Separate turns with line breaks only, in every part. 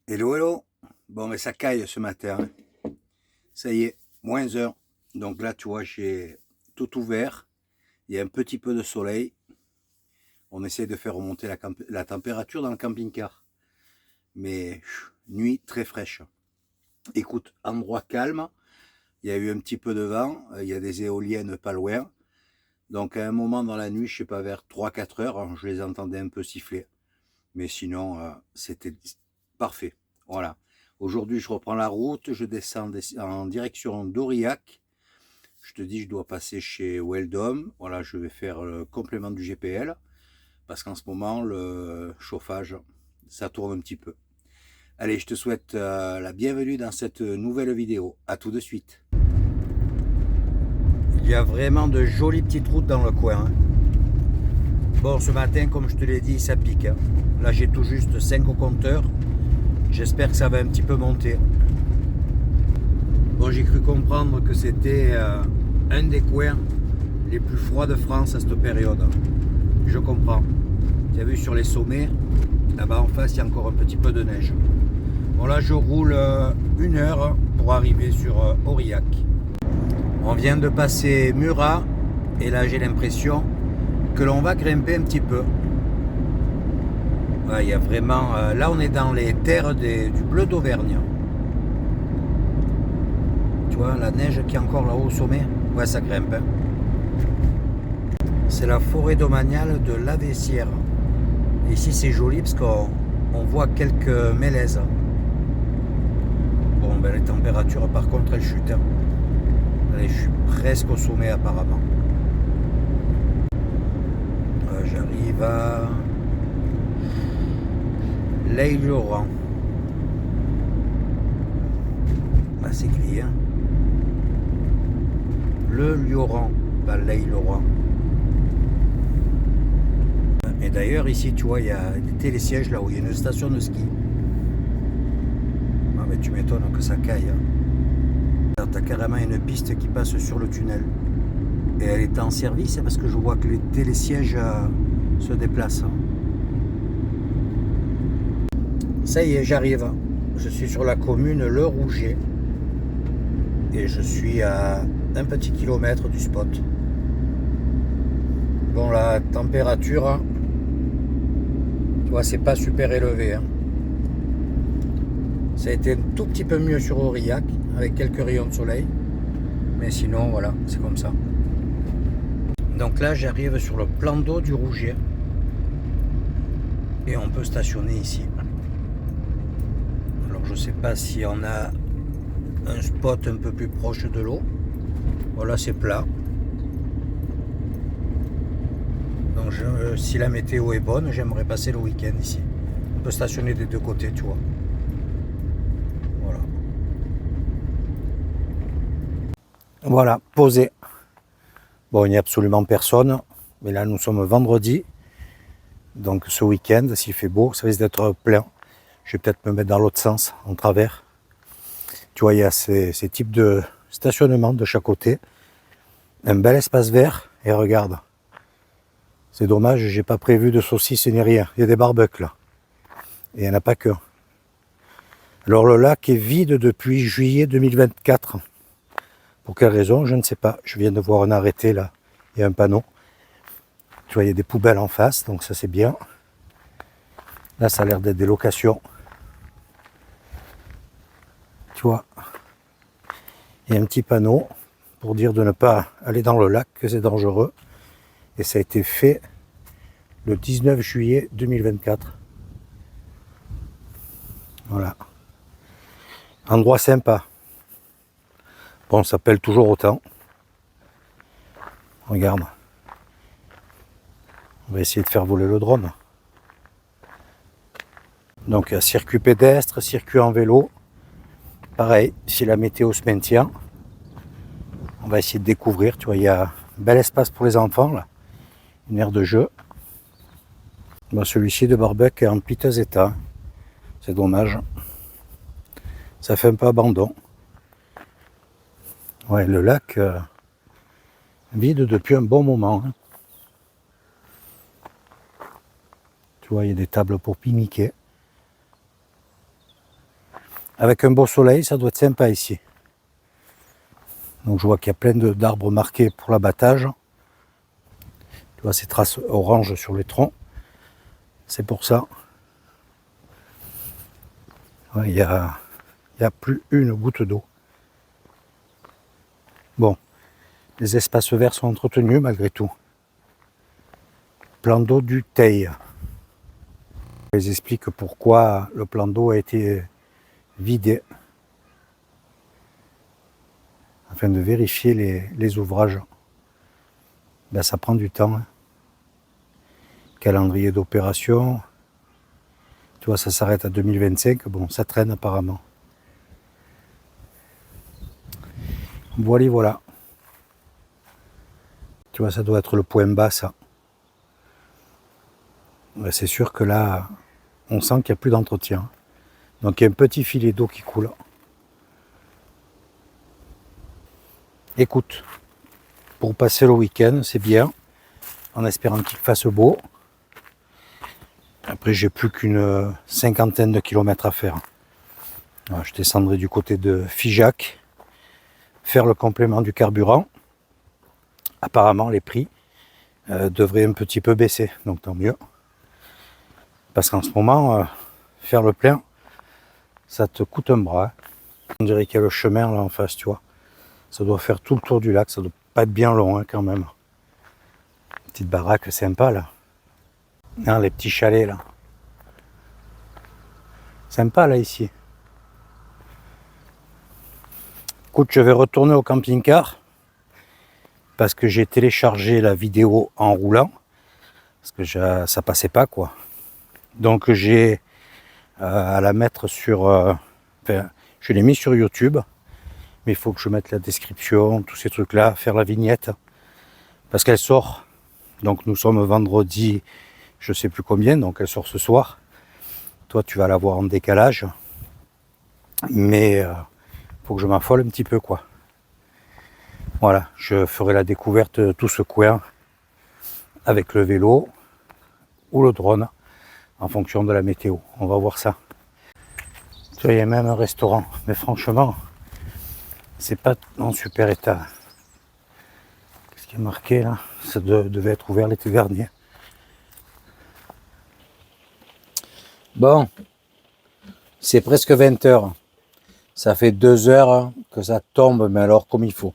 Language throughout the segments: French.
Hello, hello. Bon, mais ça caille ce matin, hein. Ça y est, -1. Donc là, tu vois, j'ai tout ouvert. Il y a un petit peu de soleil. On essaie de faire remonter la température dans le camping-car. Mais nuit très fraîche. Écoute, endroit calme. Il y a eu un petit peu de vent. Il y a des éoliennes pas loin. Donc à un moment dans la nuit, je sais pas, vers 3-4 heures, je les entendais un peu siffler. Mais sinon, c'était parfait. Voilà. Aujourd'hui, je reprends la route, je descends en direction d'Aurillac. Je te dis, je dois passer chez Weldom. Voilà, je vais faire le complément du GPL parce qu'en ce moment, le chauffage, ça tourne un petit peu. Allez, je te souhaite la bienvenue dans cette nouvelle vidéo. À tout de suite. Il y a vraiment de jolies petites routes dans le coin, hein. Bon, ce matin, comme je te l'ai dit, ça pique, hein. Là, j'ai tout juste 5 au compteur. J'espère que ça va un petit peu monter. Bon, j'ai cru comprendre que c'était un des coins les plus froids de France à cette période. Je comprends. Tu as vu sur les sommets, là-bas en face, il y a encore un petit peu de neige. Bon, là, je roule 1 heure pour arriver sur Aurillac. On vient de passer Murat et là, j'ai l'impression que l'on va grimper un petit peu. Ouais, il y a vraiment... là, on est dans les terres du bleu d'Auvergne. Tu vois, la neige qui est encore là-haut au sommet. Ouais, ça grimpe, hein. C'est la forêt domaniale de l'Avessière. Ici, c'est joli parce qu'on voit quelques mélèzes. Bon, ben, les températures, par contre, elles chutent, hein. Allez, je suis presque au sommet, apparemment. J'arrive à L'Aille-Laurent. Bah, c'est écrit, hein. Le Lioran, pas l'Aille-Laurent. Et d'ailleurs, ici, tu vois, il y a des télésièges là où il y a une station de ski. Ah, mais tu m'étonnes que ça caille, hein. T'as carrément une piste qui passe sur le tunnel. Et elle est en service parce que je vois que les télésièges se déplacent. Ça y est, j'arrive. Je suis sur la commune Le Rouget. Et je suis à un petit kilomètre du spot. Bon, la température, tu vois, c'est pas super élevé, hein. Ça a été un tout petit peu mieux sur Aurillac, avec quelques rayons de soleil. Mais sinon, voilà, c'est comme ça. Donc là, j'arrive sur le plan d'eau du Rouget. Et on peut stationner ici. Alors, je sais pas si on a un spot un peu plus proche de l'eau. Voilà, c'est plat. Donc, si la météo est bonne, j'aimerais passer le week-end ici. On peut stationner des deux côtés, tu vois. Voilà. Voilà, posé. Bon, il n'y a absolument personne. Mais là, nous sommes vendredi. Donc, ce week-end, s'il fait beau, ça risque d'être plein. Je vais peut-être me mettre dans l'autre sens, en travers. Tu vois, il y a ces types de stationnement de chaque côté. Un bel espace vert. Et regarde. C'est dommage, j'ai pas prévu de saucisses ni rien. Il y a des barbecues là. Et il n'y en a pas que. Alors le lac est vide depuis juillet 2024. Pour quelle raison, je ne sais pas. Je viens de voir un arrêté là. Il y a un panneau. Tu vois, il y a des poubelles en face, donc ça c'est bien. Là, ça a l'air d'être des locations. Tu vois, il y a un petit panneau pour dire de ne pas aller dans le lac, que c'est dangereux. Et ça a été fait le 19 juillet 2024. Voilà. Endroit sympa. Bon, ça s'appelle toujours autant. Regarde. On va essayer de faire voler le drone. Donc, circuit pédestre, circuit en vélo. Pareil, si la météo se maintient, on va essayer de découvrir. Tu vois, il y a un bel espace pour les enfants, là. Une aire de jeu. Bon, celui-ci de Barbec est en piteux état. C'est dommage. Ça fait un peu abandon. Ouais, le lac vide depuis un bon moment, hein. Tu vois, il y a des tables pour pique-niquer. Avec un beau soleil, ça doit être sympa ici. Donc je vois qu'il y a plein d'arbres marqués pour l'abattage. Tu vois ces traces oranges sur les troncs. C'est pour ça. Ouais, il n'y a plus une goutte d'eau. Bon, les espaces verts sont entretenus malgré tout. Plan d'eau du Teil. Je les explique pourquoi le plan d'eau a été vidé. Afin de vérifier les ouvrages. Ben, ça prend du temps. Hein. Calendrier d'opération. Tu vois, ça s'arrête à 2025. Bon, ça traîne apparemment. Voilà, voilà. Tu vois, ça doit être le point bas, ça. Ben, c'est sûr que là, on sent qu'il n'y a plus d'entretien. Donc, il y a un petit filet d'eau qui coule. Écoute, pour passer le week-end, c'est bien. En espérant qu'il fasse beau. Après, j'ai plus qu'une cinquantaine de kilomètres à faire. Alors, je descendrai du côté de Figeac, faire le complément du carburant. Apparemment, les prix devraient un petit peu baisser, donc tant mieux. Parce qu'en ce moment, faire le plein, ça te coûte un bras. On dirait qu'il y a le chemin là en face, tu vois. Ça doit faire tout le tour du lac, ça doit pas être bien long hein, quand même. Petite baraque sympa là. Non, les petits chalets là. Sympa là ici. Écoute, je vais retourner au camping-car parce que j'ai téléchargé la vidéo en roulant parce que ça passait pas quoi. Donc j'ai à la mettre sur... enfin, je l'ai mis sur YouTube, mais il faut que je mette la description, tous ces trucs là, faire la vignette parce qu'elle sort. Donc nous sommes vendredi, je sais plus combien, donc elle sort ce soir. Toi tu vas la voir en décalage, mais faut que je m'affole un petit peu quoi. Voilà, je ferai la découverte de tout ce coin avec le vélo ou le drone en fonction de la météo. On va voir ça. Tu vois, il y a même un restaurant, mais franchement, c'est pas en super état. Qu'est-ce qui est marqué là? Ça devait être ouvert l'été dernier. Bon, c'est presque 20 heures. Ça fait 2 heures que ça tombe, mais alors comme il faut.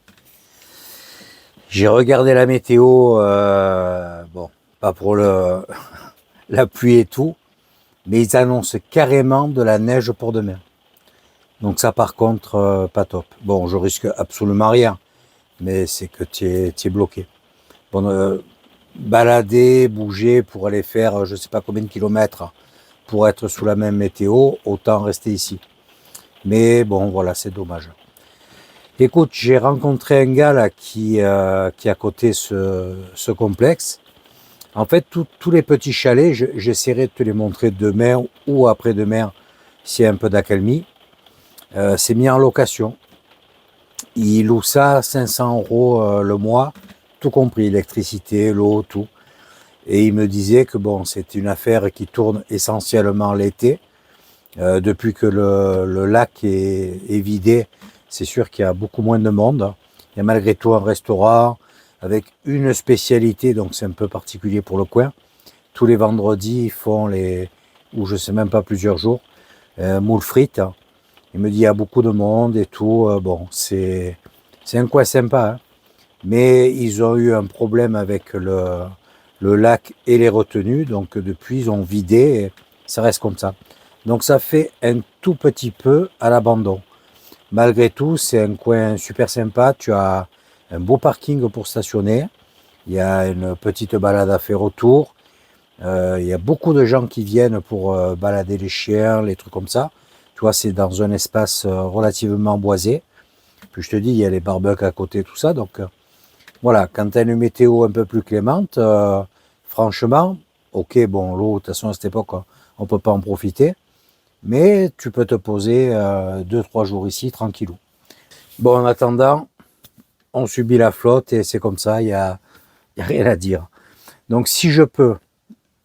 J'ai regardé la météo, bon, pas pour la pluie et tout, mais ils annoncent carrément de la neige pour demain. Donc ça par contre, pas top. Bon, je risque absolument rien, mais c'est que tu es bloqué. Bon, balader, bouger pour aller faire je sais pas combien de kilomètres pour être sous la même météo, autant rester ici. Mais bon, voilà, c'est dommage. Écoute, j'ai rencontré un gars là qui a coté ce complexe. En fait, tous les petits chalets, j'essaierai de te les montrer demain ou après-demain s'il y a un peu d'accalmie. C'est mis en location. Il loue ça à 500 € le mois, tout compris, électricité, l'eau, tout. Et il me disait que bon, c'est une affaire qui tourne essentiellement l'été. Depuis que le lac est vidé, c'est sûr qu'il y a beaucoup moins de monde. Il y a malgré tout un restaurant avec une spécialité, donc c'est un peu particulier pour le coin. Tous les vendredis, ils font ou je sais même pas, plusieurs jours, moules frites. Il me dit il y a beaucoup de monde et tout. Bon, c'est un coin sympa, hein. Mais ils ont eu un problème avec le lac et les retenues, donc depuis ils ont vidé et ça reste comme ça. Donc ça fait un tout petit peu à l'abandon. Malgré tout, c'est un coin super sympa. Tu as un beau parking pour stationner. Il y a une petite balade à faire autour. Il y a beaucoup de gens qui viennent pour balader les chiens, les trucs comme ça. Tu vois, c'est dans un espace relativement boisé. Puis je te dis, il y a les barbecues à côté, tout ça. Donc voilà, quand tu as une météo un peu plus clémente, franchement, ok, bon, l'eau, de toute façon, à cette époque, on ne peut pas en profiter. Mais tu peux te poser 2-3 jours ici, tranquillou. Bon, en attendant, on subit la flotte et c'est comme ça, il y a rien à dire. Donc si je peux,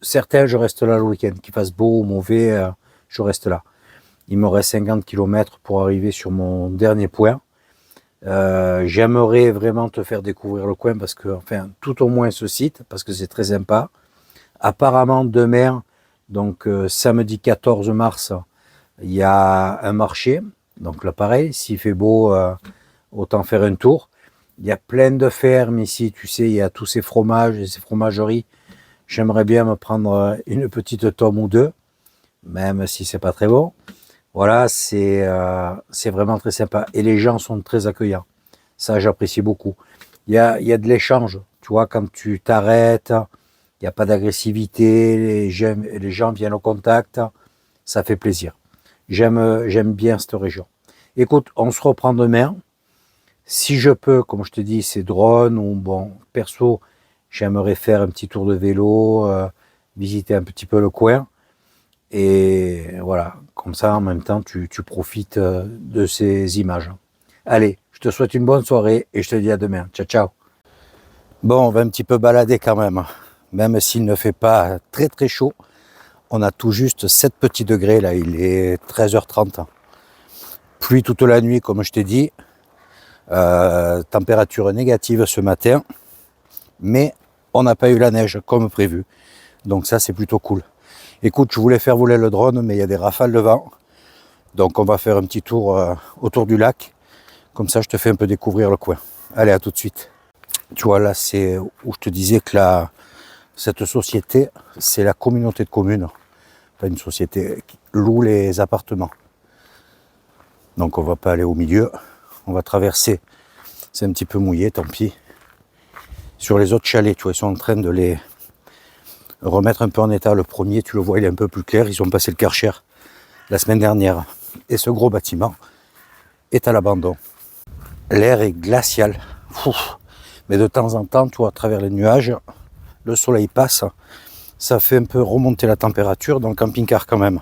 certains, je reste là le week-end, qu'il fasse beau ou mauvais, je reste là. Il me reste 50 km pour arriver sur mon dernier point. J'aimerais vraiment te faire découvrir le coin parce que, enfin, tout au moins ce site, parce que c'est très sympa. Apparemment, demain, donc samedi 14 mars, il y a un marché. Donc là, pareil, s'il fait beau, autant faire un tour. Il y a plein de fermes ici, tu sais, il y a tous ces fromages et ces fromageries. J'aimerais bien me prendre une petite tome ou deux, même si c'est pas très bon. Voilà, c'est vraiment très sympa. Et les gens sont très accueillants. Ça, j'apprécie beaucoup. Il y a de l'échange. Tu vois, quand tu t'arrêtes, il n'y a pas d'agressivité, les gens viennent au contact. Ça fait plaisir. J'aime bien cette région. Écoute, on se reprend demain. Si je peux, comme je te dis, c'est drone ou bon, perso, j'aimerais faire un petit tour de vélo, visiter un petit peu le coin. Et voilà, comme ça, en même temps, tu profites de ces images. Allez, je te souhaite une bonne soirée et je te dis à demain. Ciao, ciao. Bon, on va un petit peu balader quand même s'il ne fait pas très très chaud. On a tout juste 7 petits degrés, là, il est 13h30. Pluie toute la nuit, comme je t'ai dit. Température négative ce matin. Mais on n'a pas eu la neige comme prévu. Donc ça, c'est plutôt cool. Écoute, je voulais faire voler le drone, mais il y a des rafales de vent. Donc on va faire un petit tour autour du lac. Comme ça, je te fais un peu découvrir le coin. Allez, à tout de suite. Tu vois, là, c'est où je te disais que cette société, c'est la communauté de communes. Pas une société qui loue les appartements. Donc on va pas aller au milieu. On va traverser. C'est un petit peu mouillé, tant pis. Sur les autres chalets, tu vois, ils sont en train de les remettre un peu en état. Le premier, tu le vois, il est un peu plus clair. Ils ont passé le Karcher la semaine dernière. Et ce gros bâtiment est à l'abandon. L'air est glacial. Ouf. Mais de temps en temps, tu vois, à travers les nuages, le soleil passe. Ça fait un peu remonter la température dans le camping-car quand même.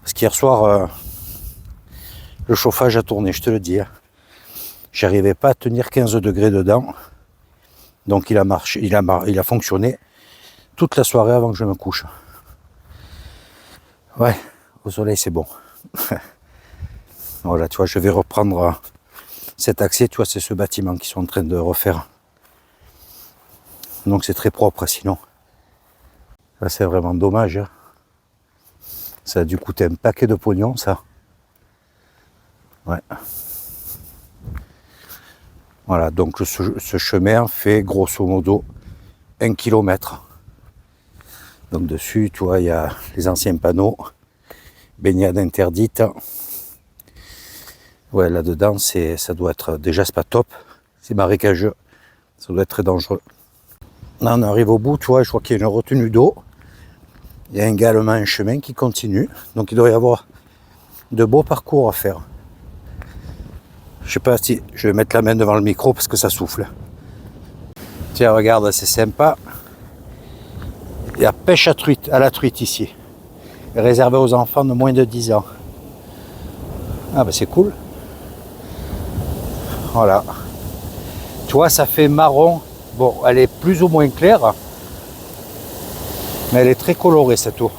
Parce qu'hier soir, le chauffage a tourné, je te le dis. J'arrivais pas à tenir 15 degrés dedans. Donc il a fonctionné toute la soirée avant que je me couche. Ouais, au soleil c'est bon. Voilà, tu vois, je vais reprendre cet accès, tu vois, c'est ce bâtiment qu'ils sont en train de refaire. Donc c'est très propre sinon. Ça c'est vraiment dommage. Ça a dû coûter un paquet de pognon ça. Ouais. Voilà, donc ce chemin fait grosso modo 1 km. Donc dessus, tu vois, il y a les anciens panneaux, baignade interdite. Ouais, là-dedans, ça doit être, déjà c'est pas top, c'est marécageux, ça doit être très dangereux. Là, on arrive au bout, tu vois, je vois qu'il y a une retenue d'eau. Il y a également un chemin qui continue, donc il doit y avoir de beaux parcours à faire. Je sais pas si je vais mettre la main devant le micro parce que ça souffle. Tiens, regarde, c'est sympa. Il y a pêche à la truite ici, réservé aux enfants de moins de 10 ans. Ah bah c'est cool. Voilà. Tu vois, ça fait marron. Bon, elle est plus ou moins claire, mais elle est très colorée cette eau.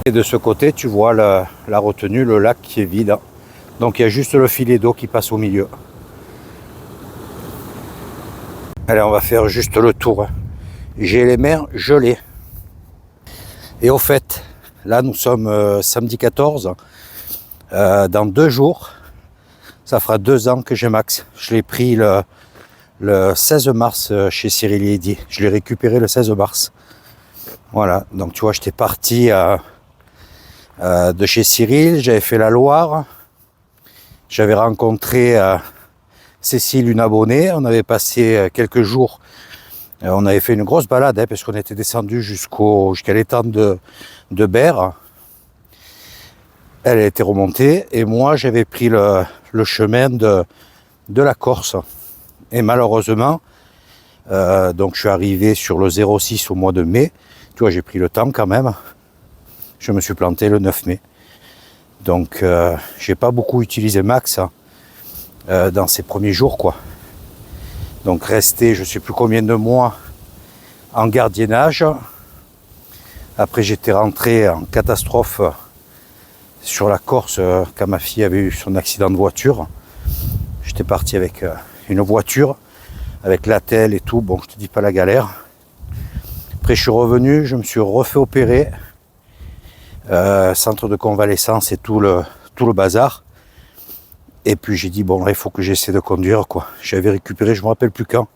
Et de ce côté, tu vois la retenue, le lac qui est vide. Donc il y a juste le filet d'eau qui passe au milieu. Allez, on va faire juste le tour. J'ai les mains gelées. Et au fait, là nous sommes samedi 14. Dans 2 jours, ça fera 2 ans que j'ai Max. Je l'ai pris le 16 mars chez Cyril et Eddy. Je l'ai récupéré le 16 mars. Voilà, donc tu vois, j'étais parti de chez Cyril, j'avais fait la Loire. J'avais rencontré Cécile, une abonnée. On avait passé quelques jours. On avait fait une grosse balade, parce qu'on était descendu jusqu'à l'étang de Berre. Elle était remontée et moi j'avais pris le chemin de la Corse. Et malheureusement, donc je suis arrivé sur le 06 au mois de mai. Tu vois, j'ai pris le temps quand même. Je me suis planté le 9 mai. Donc j'ai pas beaucoup utilisé Max dans ces premiers jours, quoi. Donc resté je sais plus combien de mois en gardiennage. Après j'étais rentré en catastrophe sur la Corse, quand ma fille avait eu son accident de voiture. J'étais parti avec une voiture, avec l'attel et tout. Bon, je te dis pas la galère. Après, je suis revenu, je me suis refait opérer. Centre de convalescence et tout le bazar. Et puis j'ai dit, bon, là, il faut que j'essaie de conduire, quoi. J'avais récupéré, je me rappelle plus quand,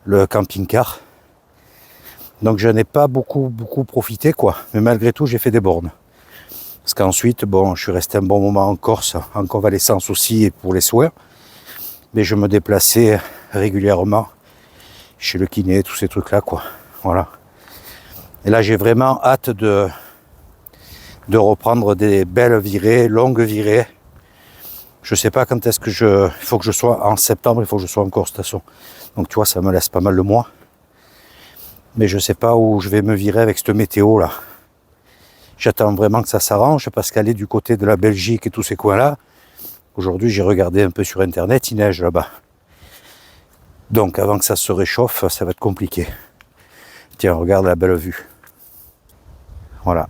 le camping-car. Donc je n'ai pas beaucoup profité, quoi. Mais malgré tout, j'ai fait des bornes. Parce qu'ensuite, bon, je suis resté un bon moment en Corse, en convalescence aussi, et pour les soins. Mais je me déplaçais régulièrement chez le kiné, tous ces trucs-là, quoi. Voilà. Et là, j'ai vraiment hâte de reprendre des belles virées, longues virées. Je sais pas quand est-ce que il faut que je sois en septembre, il faut que je sois en Corse de toute façon. Donc tu vois, ça me laisse pas mal de mois. Mais je sais pas où je vais me virer avec cette météo là. J'attends vraiment que ça s'arrange parce qu'aller du côté de la Belgique et tous ces coins-là, aujourd'hui j'ai regardé un peu sur internet, il neige là-bas. Donc avant que ça se réchauffe, ça va être compliqué. Tiens, regarde la belle vue. Voilà.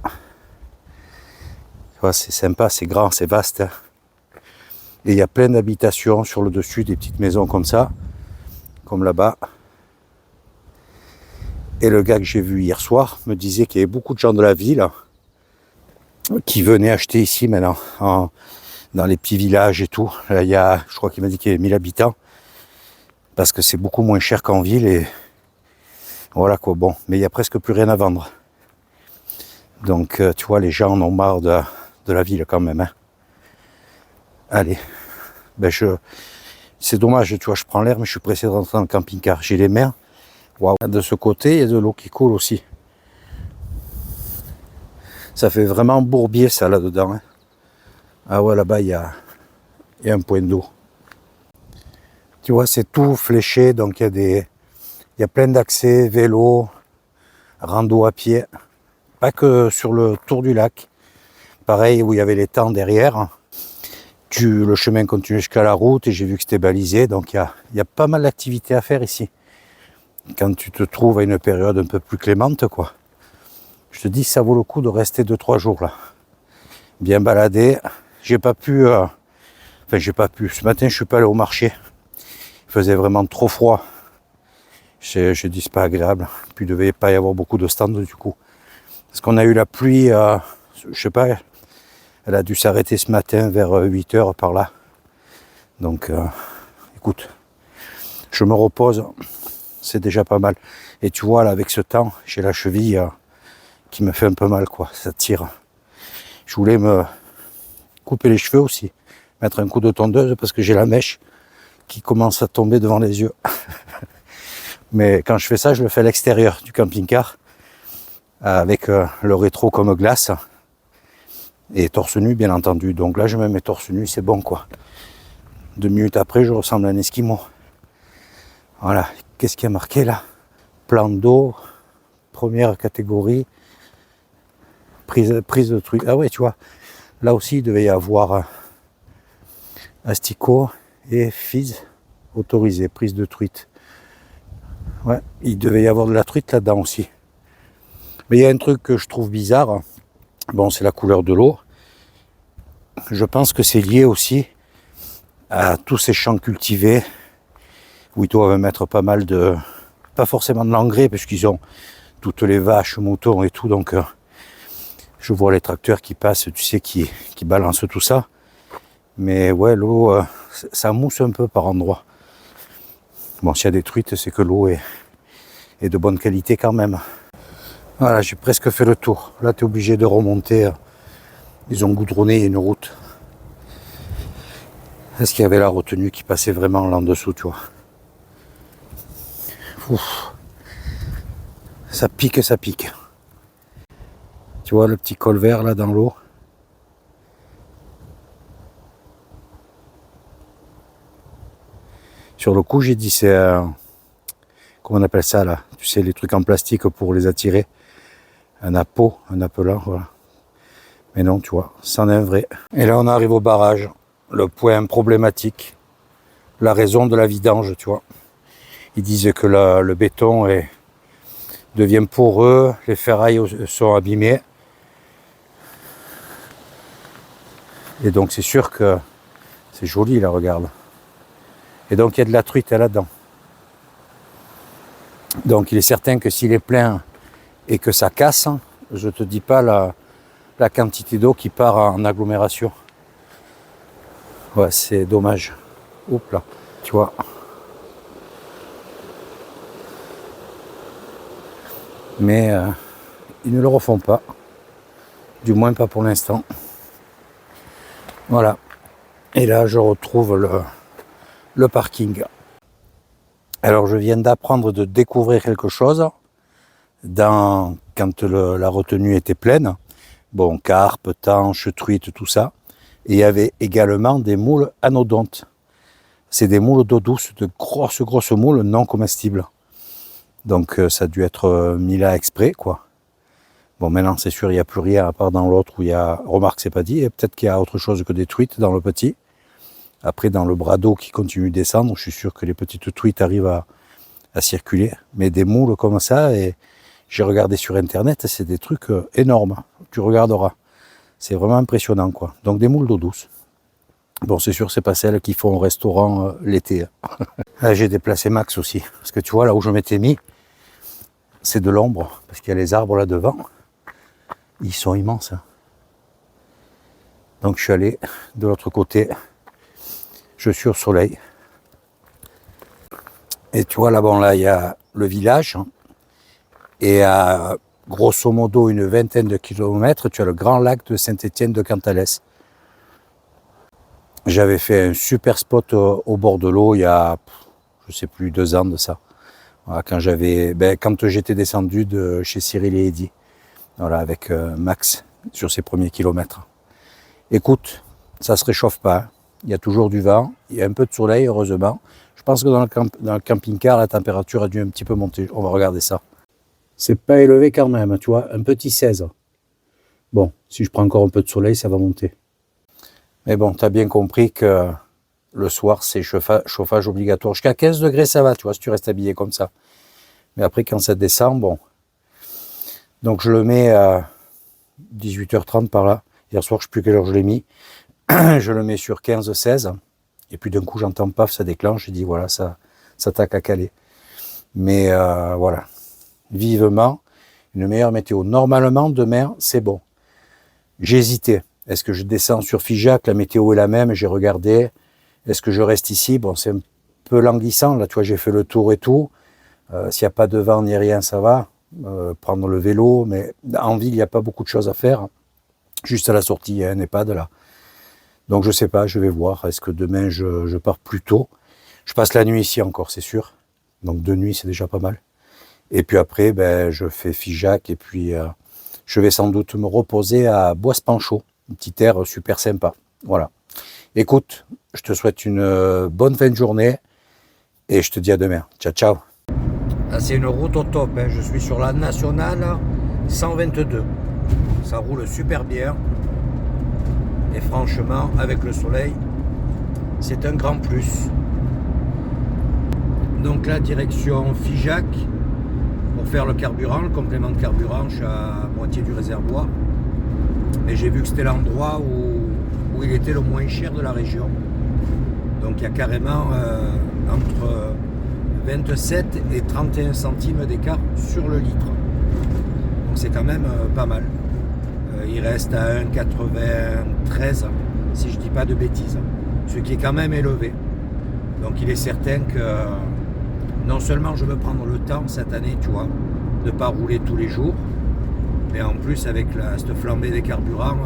Tu vois, c'est sympa, c'est grand, c'est vaste. Hein. Et il y a plein d'habitations sur le dessus, des petites maisons comme ça, comme là-bas. Et le gars que j'ai vu hier soir me disait qu'il y avait beaucoup de gens de la ville qui venaient acheter ici maintenant, dans les petits villages et tout. Là, je crois qu'il m'a dit qu'il y avait 1000 habitants, parce que c'est beaucoup moins cher qu'en ville. Et voilà quoi, bon, mais il n'y a presque plus rien à vendre. Donc tu vois, les gens en ont marre de la ville quand même. Hein. Allez, ben c'est dommage, tu vois, je prends l'air, mais je suis pressé de rentrer dans le camping-car. J'ai les mains. Waouh. De ce côté, il y a de l'eau qui coule aussi. Ça fait vraiment bourbier ça là-dedans. Hein. Ah ouais, là-bas, il y a un point d'eau. Tu vois, c'est tout fléché, donc il y a plein d'accès, vélo, rando à pied. Pas que sur le tour du lac. Pareil, où il y avait les temps derrière. Le chemin continue jusqu'à la route et j'ai vu que c'était balisé. Donc il y a pas mal d'activités à faire ici. Quand tu te trouves à une période un peu plus clémente, quoi. Je te dis, ça vaut le coup de rester 2-3 jours là. Bien balader. J'ai pas pu... j'ai pas pu. Ce matin, je suis pas allé au marché. Il faisait vraiment trop froid. Je dis, c'est pas agréable. Puis il devait pas y avoir beaucoup de stands du coup. Parce qu'on a eu la pluie, je sais pas... Elle a dû s'arrêter ce matin vers 8h par là. Donc, écoute, je me repose. C'est déjà pas mal. Et tu vois, là, avec ce temps, j'ai la cheville qui me fait un peu mal, quoi. Ça tire. Je voulais me couper les cheveux aussi. Mettre un coup de tondeuse parce que j'ai la mèche qui commence à tomber devant les yeux. Mais quand je fais ça, je le fais à l'extérieur du camping-car. Avec le rétro comme glace. Et torse nu, bien entendu. Donc là, je me mets torse nu, c'est bon, quoi. 2 minutes après, je ressemble à un esquimau. Voilà. Qu'est-ce qui a marqué, là? Plan d'eau, première catégorie, prise de truc. Ah ouais, tu vois. Là aussi, il devait y avoir asticot et fise autorisé, prise de truite. Ouais, il devait y avoir de la truite là-dedans aussi. Mais il y a un truc que je trouve bizarre. Bon, c'est la couleur de l'eau. Je pense que c'est lié aussi à tous ces champs cultivés où ils doivent mettre pas mal de... Pas forcément de l'engrais, parce qu'ils ont toutes les vaches, moutons et tout. Donc, je vois les tracteurs qui passent, tu sais, qui balancent tout ça. Mais ouais, l'eau, ça mousse un peu par endroits. Bon, s'il y a des truites, c'est que l'eau est de bonne qualité quand même. Voilà, j'ai presque fait le tour. Là, tu es obligé de remonter. Ils ont goudronné une route. Est-ce qu'il y avait la retenue qui passait vraiment là en dessous, tu vois? Ouf. Ça pique, ça pique. Tu vois le petit col vert là dans l'eau? Sur le coup, j'ai dit c'est... comment on appelle ça là? Tu sais, les trucs en plastique pour les attirer. Un appelant, voilà. Mais non, tu vois, c'en est un vrai. Et là, on arrive au barrage. Le point problématique. La raison de la vidange, tu vois. Ils disent que le béton devient poreux, les ferrailles sont abîmées. Et donc c'est sûr que c'est joli là, regarde. Et donc il y a de la truite là-dedans. Donc il est certain que s'il est plein et que ça casse, je te dis pas la quantité d'eau qui part en agglomération. Ouais, c'est dommage. Oups là, tu vois. Mais ils ne le refont pas. Du moins pas pour l'instant. Voilà. Et là, je retrouve le parking. Alors, je viens d'apprendre de découvrir quelque chose quand la retenue était pleine. Bon, carpe, tanche, truite, tout ça. Et il y avait également des moules anodontes. C'est des moules d'eau douce, de grosses moules non comestibles. Donc, ça a dû être mis là exprès, quoi. Bon, maintenant, c'est sûr, il n'y a plus rien à part dans l'autre où il y a... Remarque, c'est pas dit. Et peut-être qu'il y a autre chose que des truites dans le petit. Après, dans le bras d'eau qui continue de descendre, je suis sûr que les petites truites arrivent à circuler. Mais des moules comme ça, et j'ai regardé sur Internet, c'est des trucs énormes. Tu regarderas. C'est vraiment impressionnant, quoi. Donc, des moules d'eau douce. Bon, c'est sûr, c'est pas celles qui font au restaurant l'été. Là, j'ai déplacé Max aussi. Parce que tu vois, là où je m'étais mis, c'est de l'ombre. Parce qu'il y a les arbres là devant. Ils sont immenses. Donc je suis allé de l'autre côté. Je suis au soleil. Et tu vois là, bon là, il y a le village. Et à grosso modo une vingtaine de kilomètres, tu as le grand lac de Saint-Étienne de Cantalès. J'avais fait un super spot au bord de l'eau il y a, je sais plus, 2 ans de ça. Voilà, quand j'étais descendu de chez Cyril et Eddy. Voilà, avec Max sur ses premiers kilomètres. Écoute, ça se réchauffe pas. Il y a toujours du vent, il y a un peu de soleil, heureusement. Je pense que dans le camping-car, la température a dû un petit peu monter. On va regarder ça. C'est pas élevé quand même, tu vois, un petit 16. Bon, si je prends encore un peu de soleil, ça va monter. Mais bon, tu as bien compris que le soir, c'est chauffage obligatoire. Jusqu'à 15 degrés, ça va, tu vois, si tu restes habillé comme ça. Mais après, quand ça descend, bon... Donc je le mets à 18h30 par là. Hier soir, je ne sais plus quelle heure je l'ai mis. Je le mets sur 15-16. Et puis d'un coup, j'entends paf, ça déclenche. Je dis voilà, ça taque à caler. Mais voilà, vivement, une meilleure météo. Normalement, demain, c'est bon. J'ai hésité. Est-ce que je descends sur Figeac? La météo est la même, j'ai regardé. Est-ce que je reste ici? Bon, c'est un peu languissant. Là, tu vois, j'ai fait le tour et tout. S'il n'y a pas de vent ni rien, ça va. Prendre le vélo, mais en ville, il n'y a pas beaucoup de choses à faire. Juste à la sortie, il y a un EHPAD là. Donc je sais pas, je vais voir. Est-ce que demain, je pars plus tôt? Je passe la nuit ici encore, c'est sûr. Donc 2 nuits, c'est déjà pas mal. Et puis après, je fais Figeac et puis je vais sans doute me reposer à Boisse-Panchaud. Une petite air super sympa. Voilà. Écoute, je te souhaite une bonne fin de journée et je te dis à demain. Ciao, ciao. Là, c'est une route au top. Je suis sur la nationale 122. Ça roule super bien. Et franchement, avec le soleil, c'est un grand plus. Donc là, direction Figeac pour faire le carburant, le complément de carburant. Je suis à moitié du réservoir. Mais j'ai vu que c'était l'endroit où il était le moins cher de la région. Donc il y a carrément entre 27 et 31 centimes d'écart sur le litre. Donc c'est quand même pas mal. Il reste à 1,93 si je dis pas de bêtises. Ce qui est quand même élevé. Donc il est certain que non seulement je veux prendre le temps cette année, tu vois, de ne pas rouler tous les jours, mais en plus avec cette flambée des carburants,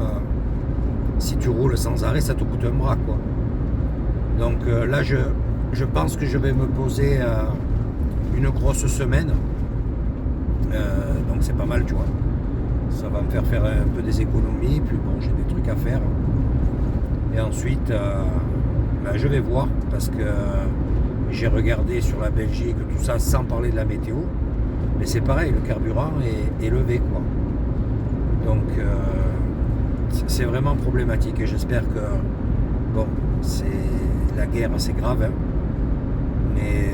si tu roules sans arrêt, ça te coûte un bras, quoi. Donc là, je pense que je vais me poser une grosse semaine. Donc c'est pas mal, tu vois. Ça va me faire un peu des économies. Puis bon, j'ai des trucs à faire. Et ensuite, je vais voir. Parce que j'ai regardé sur la Belgique, tout ça, sans parler de la météo. Mais c'est pareil, le carburant est élevé, quoi. Donc c'est vraiment problématique. Et j'espère que, bon, la guerre, c'est grave, hein. Mais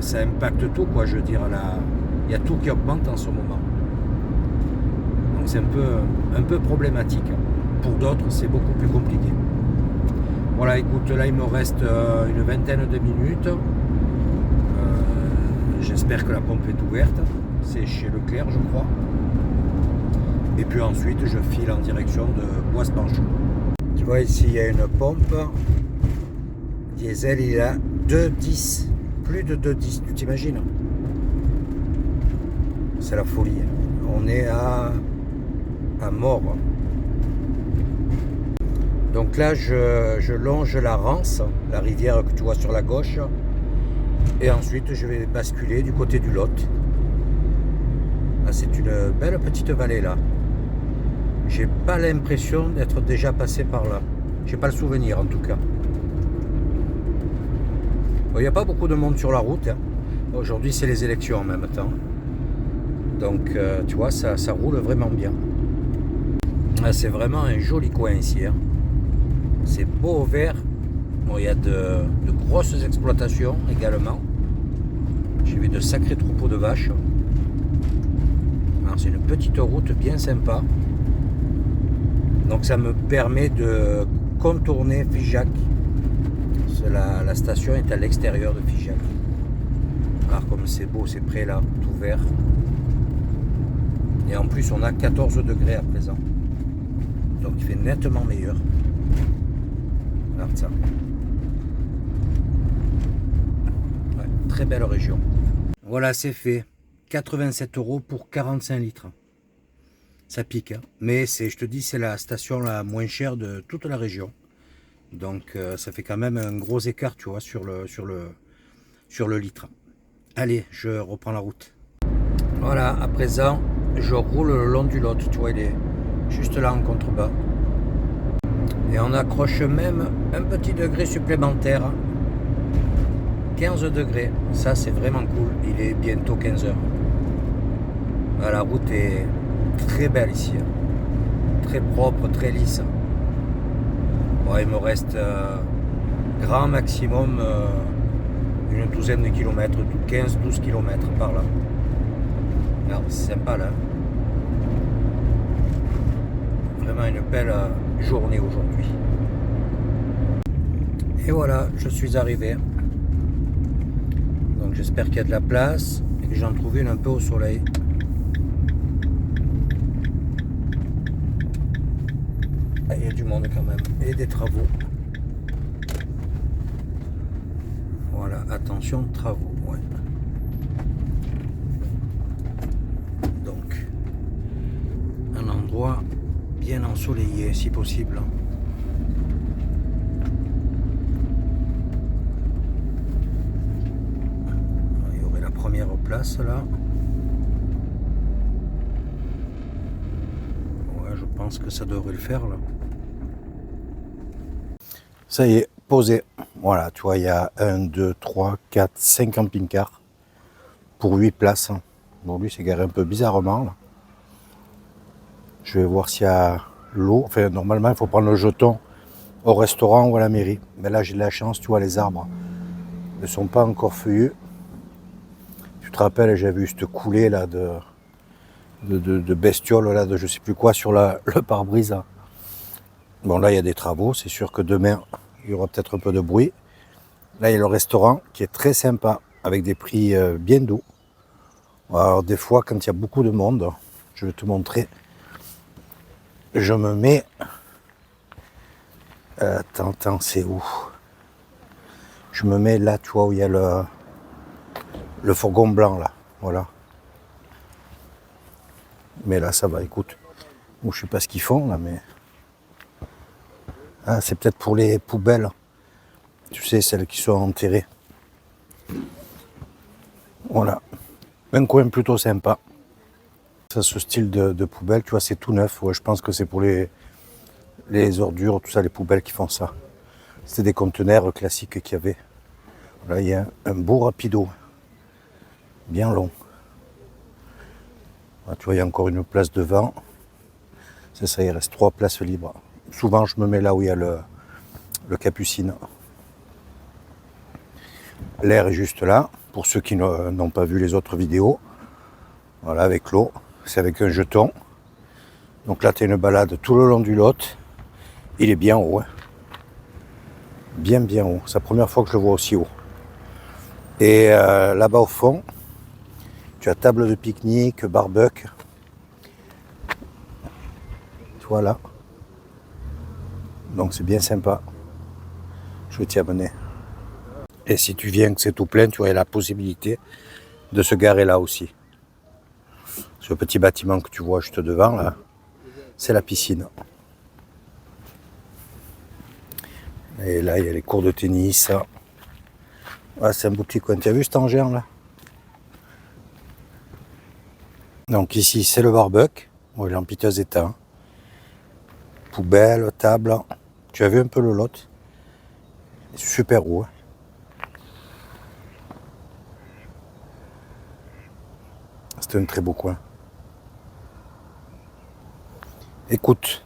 ça impacte tout, quoi. Je veux dire, il y a tout qui augmente en ce moment. Donc c'est un peu problématique. pour d'autres, c'est beaucoup plus compliqué. Voilà, écoute, là il me reste une vingtaine de minutes. J'espère que la pompe est ouverte. C'est chez Leclerc, je crois. Et puis ensuite, je file en direction de Boisse-Panchon. Tu vois, ici, il y a une pompe. Diesel, il a 2,10. Plus de 2,10, tu t'imagines? C'est la folie. On est à mort. Donc là, je longe la Rance, la rivière que tu vois sur la gauche. Et ensuite, je vais basculer du côté du Lot. Ah, c'est une belle petite vallée là. J'ai pas l'impression d'être déjà passé par là. J'ai pas le souvenir en tout cas. Bon, il n'y a pas beaucoup de monde sur la route. Hein. Aujourd'hui, c'est les élections en même temps. Donc, tu vois, ça roule vraiment bien. Ah, c'est vraiment un joli coin ici. Hein. C'est beau au vert. Bon, il y a de grosses exploitations également. J'ai vu de sacrés troupeaux de vaches. Alors, c'est une petite route bien sympa. Donc ça me permet de contourner Figeac. La station est à l'extérieur de Figeac. Alors comme c'est beau, c'est près là, tout vert. Et en plus on a 14 degrés à présent. Donc il fait nettement meilleur. Regarde ça. Ouais, très belle région. Voilà, c'est fait. 87 € pour 45 litres. Ça pique, hein. Mais je te dis, c'est la station la moins chère de toute la région. Donc ça fait quand même un gros écart, tu vois, sur le litre. Allez, je reprends la route. Voilà, à présent, je roule le long du Lot. Tu vois, il est juste là en contrebas. Et on accroche même un petit degré supplémentaire. 15 degrés. Ça, c'est vraiment cool. Il est bientôt 15 h. La route est très belle ici. Très propre, très lisse. Bon, il me reste grand maximum une douzaine de kilomètres, 15-12 kilomètres par là. Alors, c'est sympa là. Vraiment une belle journée aujourd'hui. Et voilà, je suis arrivé. Donc j'espère qu'il y a de la place et que j'en trouve une un peu au soleil. Ah, il y a du monde quand même et des travaux. Voilà, attention, travaux. Ouais. Donc, un endroit bien ensoleillé si possible. Il y aurait la première place là. Ouais, je pense que ça devrait le faire là. Ça y est, posé. Voilà, tu vois, il y a 1, 2, 3, 4, 5 camping-cars pour 8 places. Bon, lui, c'est garé un peu bizarrement là. Je vais voir s'il y a l'eau. Enfin, normalement, il faut prendre le jeton au restaurant ou à la mairie. Mais là, j'ai de la chance, tu vois, les arbres ne sont pas encore feuillus. Tu te rappelles, j'ai vu cette coulée là de bestioles, là, de je sais plus quoi, sur le pare-brise. Bon, là, il y a des travaux. C'est sûr que demain, il y aura peut-être un peu de bruit. Là, il y a le restaurant qui est très sympa, avec des prix bien doux. Alors, des fois, quand il y a beaucoup de monde, je vais te montrer. Je me mets... Attends, c'est où? Je me mets là, tu vois, où il y a le fourgon blanc, là. Voilà. Mais là, ça va, écoute. Bon, je sais pas ce qu'ils font, là, mais... Ah, c'est peut-être pour les poubelles. Tu sais, celles qui sont enterrées. Voilà. Un coin plutôt sympa. Ça, ce style de poubelle, tu vois, c'est tout neuf. Ouais, je pense que c'est pour les ordures, tout ça, les poubelles qui font ça. C'était des conteneurs classiques qu'il y avait. Là, il y a un beau rapido. Bien long. Là, tu vois, il y a encore une place devant. C'est ça, il reste 3 places libres. Souvent, je me mets là où il y a le Capucine. L'air est juste là. Pour ceux qui n'ont pas vu les autres vidéos. Voilà, avec l'eau. C'est avec un jeton. Donc là, tu as une balade tout le long du Lot. Il est bien haut, hein. Bien haut. C'est la première fois que je le vois aussi haut. Et là-bas au fond, tu as table de pique-nique, barbecue. Tu vois là. Donc c'est bien sympa. Je vais t'y amener. Et si tu viens que c'est tout plein, tu aurais la possibilité de se garer là aussi. Ce petit bâtiment que tu vois juste devant là, c'est la piscine. Et là, il y a les cours de tennis. Ah, c'est un beau petit coin. Tu as vu cet engin là? Donc ici, c'est le barbecue. Bon, il est en piteux état. Poubelle, table. Tu as vu un peu le lot? Super haut. C'est un très beau coin. Écoute,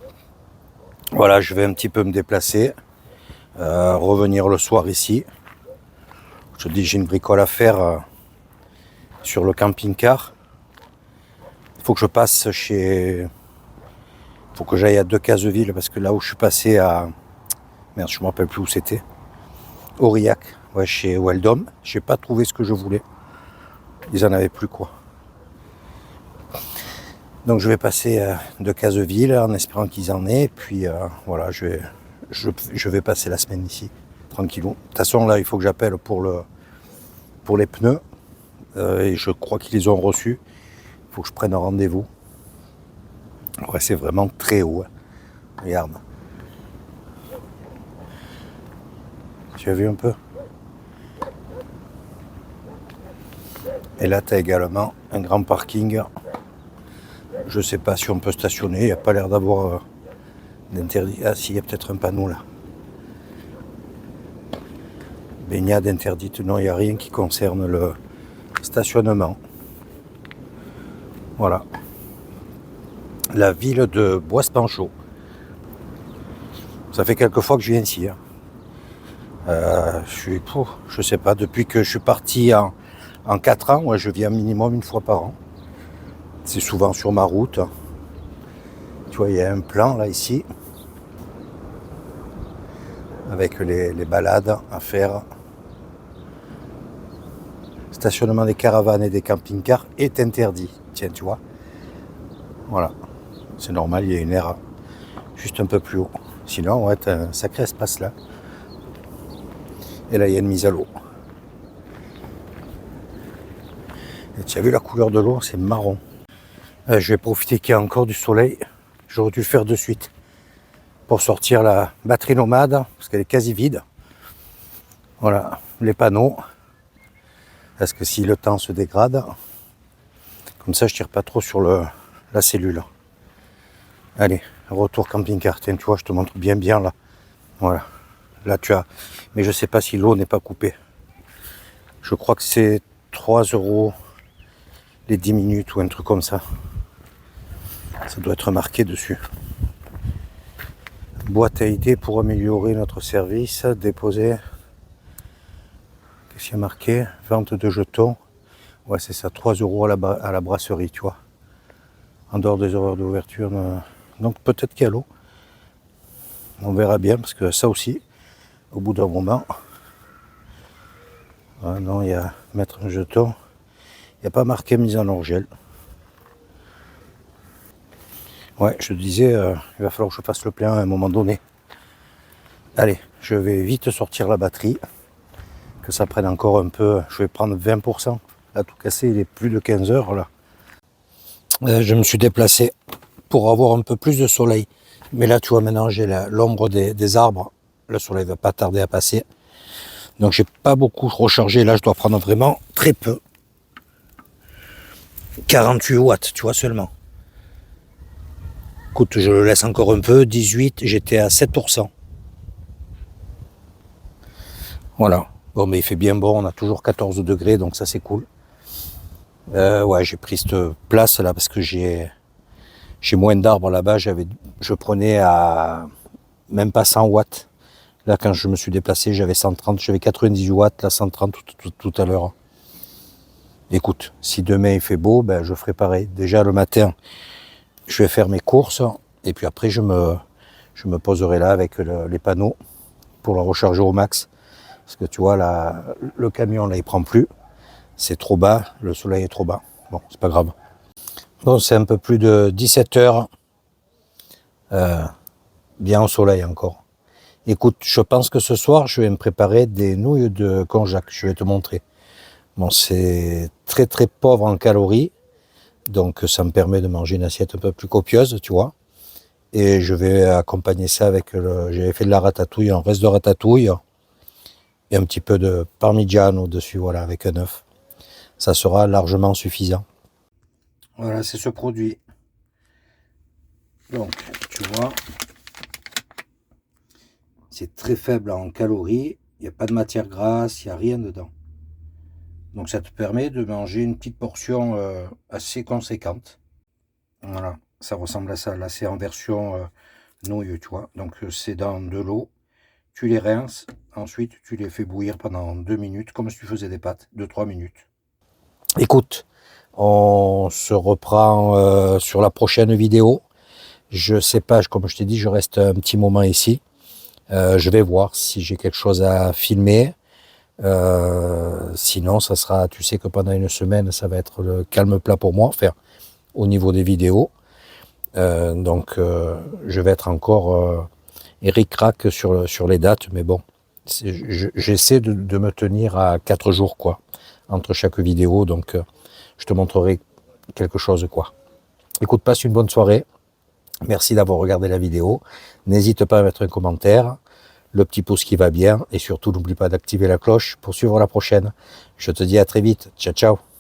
voilà, je vais un petit peu me déplacer. Revenir le soir ici. Je te dis, j'ai une bricole à faire sur le camping-car. Il faut que je passe chez... Il faut que j'aille à Decazeville parce que là où je suis passé à... Merde, je ne me rappelle plus où c'était. Aurillac, ouais, chez Weldom. Je n'ai pas trouvé ce que je voulais. Ils en avaient plus quoi. Donc je vais passer à Decazeville en espérant qu'ils en aient. Et puis voilà, je vais passer la semaine ici, tranquillou. De toute façon là, il faut que j'appelle pour les pneus. Et je crois qu'ils les ont reçus. Il faut que je prenne un rendez-vous. Ouais, c'est vraiment très haut. Hein. Regarde. Tu as vu un peu? Et là, tu as également un grand parking. Je ne sais pas si on peut stationner. Il n'y a pas l'air d'avoir d'interdit. Ah si, il y a peut-être un panneau là. Baignade interdite. Non, il n'y a rien qui concerne le stationnement. Voilà. La ville de Boisse-Panchaud. Ça fait quelques fois que je viens ici. Hein. Je sais pas, depuis que je suis parti en 4 ans, ouais, je viens minimum une fois par an. C'est souvent sur ma route. Tu vois, il y a un plan là ici. Avec les balades à faire. Stationnement des caravanes et des camping-cars est interdit. Tiens, tu vois. Voilà. C'est normal, il y a une aire juste un peu plus haut. Sinon, ouais, t'as un sacré espace là. Et là, il y a une mise à l'eau. Et tu as vu la couleur de l'eau, c'est marron. Je vais profiter qu'il y a encore du soleil. J'aurais dû le faire de suite. Pour sortir la batterie nomade, parce qu'elle est quasi vide. Voilà, les panneaux. Parce que si le temps se dégrade, comme ça, je tire pas trop sur la cellule. Allez, retour camping-car. Tiens, tu vois, je te montre bien là. Voilà. Là, tu as... Mais je sais pas si l'eau n'est pas coupée. Je crois que c'est 3 € les 10 minutes ou un truc comme ça. Ça doit être marqué dessus. Boîte à idées pour améliorer notre service. Déposer. Qu'est-ce qu'il y a marqué? Vente de jetons. Ouais, c'est ça, 3 € à la brasserie, tu vois. En dehors des horaires d'ouverture. Donc peut-être qu'il y a l'eau. On verra bien, parce que ça aussi, au bout d'un moment... Ah non, il y a mettre un jeton. Il n'y a pas marqué mise en hors-gel. Ouais, je te disais, il va falloir que je fasse le plein à un moment donné. Allez, je vais vite sortir la batterie. Que ça prenne encore un peu. Je vais prendre 20%. Là, tout cassé, il est plus de 15 heures là. Je me suis déplacé pour avoir un peu plus de soleil. Mais là, tu vois, maintenant, j'ai l'ombre des arbres. Le soleil ne va pas tarder à passer. Donc, j'ai pas beaucoup rechargé. Là, je dois prendre vraiment très peu. 48 watts, tu vois, seulement. Écoute, je le laisse encore un peu. 18, j'étais à 7%. Voilà. Bon, mais il fait bien bon. On a toujours 14 degrés, donc ça, c'est cool. Ouais, j'ai pris cette place là parce que j'ai moins d'arbres là-bas. Je prenais à même pas 100 watts. Là, quand je me suis déplacé, j'avais 130, j'avais 98 watts, là 130 tout à l'heure. Écoute, si demain il fait beau, ben, je ferai pareil. Déjà le matin, je vais faire mes courses et puis après je me je me poserai là avec les panneaux pour la recharger au max. Parce que tu vois, là, le camion, là, il prend plus. C'est trop bas, le soleil est trop bas. Bon, c'est pas grave. Bon, c'est un peu plus de 17 heures. Bien au soleil encore. Écoute, je pense que ce soir, je vais me préparer des nouilles de konjac. Je vais te montrer. Bon, c'est très très pauvre en calories. Donc, ça me permet de manger une assiette un peu plus copieuse, tu vois. Et je vais accompagner ça avec j'avais fait de la ratatouille, un reste de ratatouille. Et un petit peu de parmigiano dessus, voilà, avec un œuf. Ça sera largement suffisant. Voilà, c'est ce produit. Donc, tu vois, c'est très faible en calories. Il n'y a pas de matière grasse, il n'y a rien dedans. Donc, ça te permet de manger une petite portion assez conséquente. Voilà, ça ressemble à ça. Là, c'est en version nouille, tu vois. Donc, c'est dans de l'eau. Tu les rinces. Ensuite, tu les fais bouillir pendant 2 minutes, comme si tu faisais des pâtes. 2-3 minutes. Écoute, on se reprend sur la prochaine vidéo. Je sais pas, comme je t'ai dit, je reste un petit moment ici. Je vais voir si j'ai quelque chose à filmer. Sinon, ça sera, tu sais que pendant une semaine, ça va être le calme plat pour moi, enfin, au niveau des vidéos. Donc, je vais être encore ric-rac sur les dates, mais bon, j'essaie de me tenir à 4 jours, quoi, entre chaque vidéo. Donc, je te montrerai quelque chose, quoi. Écoute, passe une bonne soirée. Merci d'avoir regardé la vidéo. N'hésite pas à mettre un commentaire, le petit pouce qui va bien, et surtout n'oublie pas d'activer la cloche pour suivre la prochaine. Je te dis à très vite. Ciao, ciao.